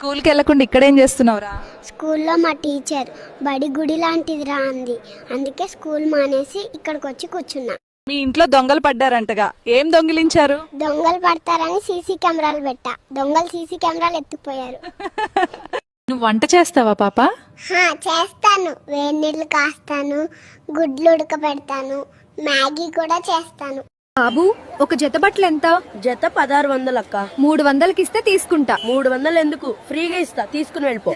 స్కూల్కి వెళ్ళకుండా ఇక్కడేం చేస్తున్నావురా? స్కూల్లో మా టీచర్ బడి గుడి లాంటిదిరా అంది. అందుకే స్కూల్ మానేసి ఇక్కడికి వచ్చి కూర్చున్నా. మీ ఇంట్లో దొంగలు పడ్డారంటగా, ఏం దొంగిలించారు? దొంగలు పడతారని సీసీ కెమెరాలు పెట్టా. దొంగలు సీసీ కెమెరాలు ఎత్తుకుపోయారు. నువ్వు వంట చేస్తావా పాప? చేస్తాను. వేడి నీళ్ళు కాస్తాను, గుడ్లు ఉడకబెడతాను, మ్యాగీ కూడా చేస్తాను. బాబు, ఒక జత బట్టలు ఎంత? జత 1600 అక్క. 300కి ఇస్తే తీసుకుంటా. 300 ఎందుకు, ఫ్రీగా ఇస్తా, తీసుకుని వెళ్ళిపో.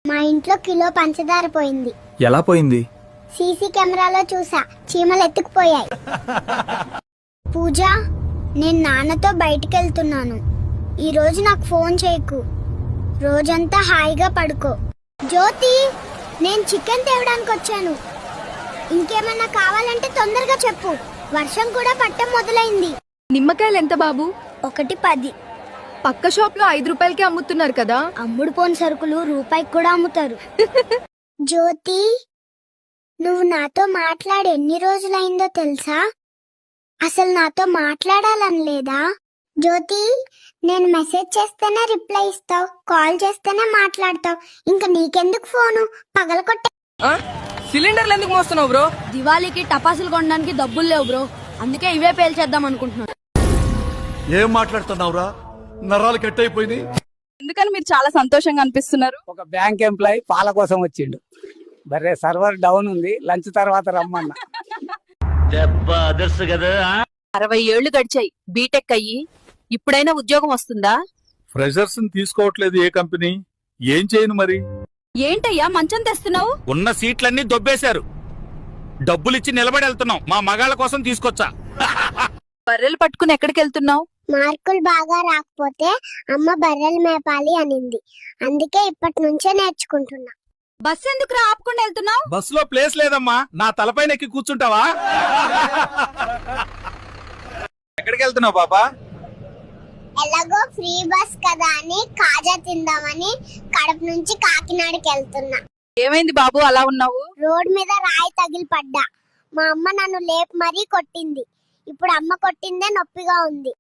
మా ఇంట్లో కిలో పంచదార పోయింది. ఎలా పోయింది? సీసీ కెమెరాలో చూసా, చీమలు ఎత్తుకుపోయాయి. పూజ, నేను నాన్నతో బయటికి వెళ్తున్నాను. ఈ రోజు నాకు ఫోన్ చేయకు. రోజంతా హాయిగా పడుకో. జ్యోతి, నేను చికెన్ తేవడానికి వచ్చాను. ఇంకేమన్నా కావాలంటే తొందరగా చెప్పు. వర్షం కూడా పట్టం మొదలైంది. నిమ్మకాయలు ఎంత బాబు? ఒకటి 10. పక్క షాప్ లో 5 రూపాయలకి అమ్ముతున్నారు కదా. అమ్ముడు పోని సరుకులు రూపాయికి కూడా అమ్ముతారు. జ్యోతి, నువ్వు నాతో మాట్లాడి ఎన్ని రోజులైందో తెలుసా? అసలు నాతో మాట్లాడాలని లేదా? జ్యోతి, నేను మెసేజ్ చేస్తేనే రిప్లై ఇస్తావు, కాల్ చేస్తేనే మాట్లాడతావు. ఇంకా నీకెందుకు ఫోను? పగలకొట్టే. సిలిండర్లు ఎందుకు మోస్తున్నావు బ్రో? దివాళీకి టపాసులు కొనడానికి డబ్బులు లేవు బ్రో, అందుకే ఇవే పేల్చేద్దాం అనుకుంటున్నాను. ఏం మాట్లాడుతున్నావురా? నరాలు కట్ అయిపోయింది. ఎందుకని మీరు చాలా సంతోషంగా అనిపిస్తున్నారు? ఒక బ్యాంక్ ఎంప్లాయీ పాల కోసం వచ్చిండు. బరే సర్వర్ డౌన్ ఉంది, లంచ్ తర్వాత రమ్మన్నా. 60 ఏళ్లు గడిచాయి బీటెక్ అయ్యి, ఇప్పుడైనా ఉద్యోగం వస్తుందా? ఫ్రెషర్స్ తీసుకోవట్లేదు ఏ కంపెనీ. ఏం చేయను మరి? ఏంటయ్యా మంచం తెస్తున్నావు? ఉన్న సీట్లన్నీ దొబ్బేశారు. డబ్బులిచ్చి నిలబడి వెళ్తున్నాం. మా మగాళ్ళ కోసం తీసుకొచ్చా. బర్రెలు పట్టుకుని ఎక్కడికి వెళ్తున్నావు? మార్కులు బాగా రాకపోతే అమ్మ బర్రెలు మేపాలి అనింది. అందుకే ఇప్పటి నుంచే నేర్చుకుంటున్నా. బస్సు ఎందుకు ఆపుకుండా వెళ్తున్నావు? బస్సులో ప్లేస్ లేదమ్మా, నా తలపైన ఎక్కి కూర్చుంటావా? ఎక్కడికి వెళ్తున్నావు పాపా? ఎలాగో ఫ్రీ బస్ కదా అని కాజా తిందామని కడప నుంచి కాకినాడకి వెళ్తున్నా. ఏమైంది బాబు అలా ఉన్నావు? రోడ్ మీద రాయి తగిలి పడ్డా. మా అమ్మ నన్ను లేపి మరీ కొట్టింది. ఇప్పుడు అమ్మ కొట్టిందే నొప్పిగా ఉంది.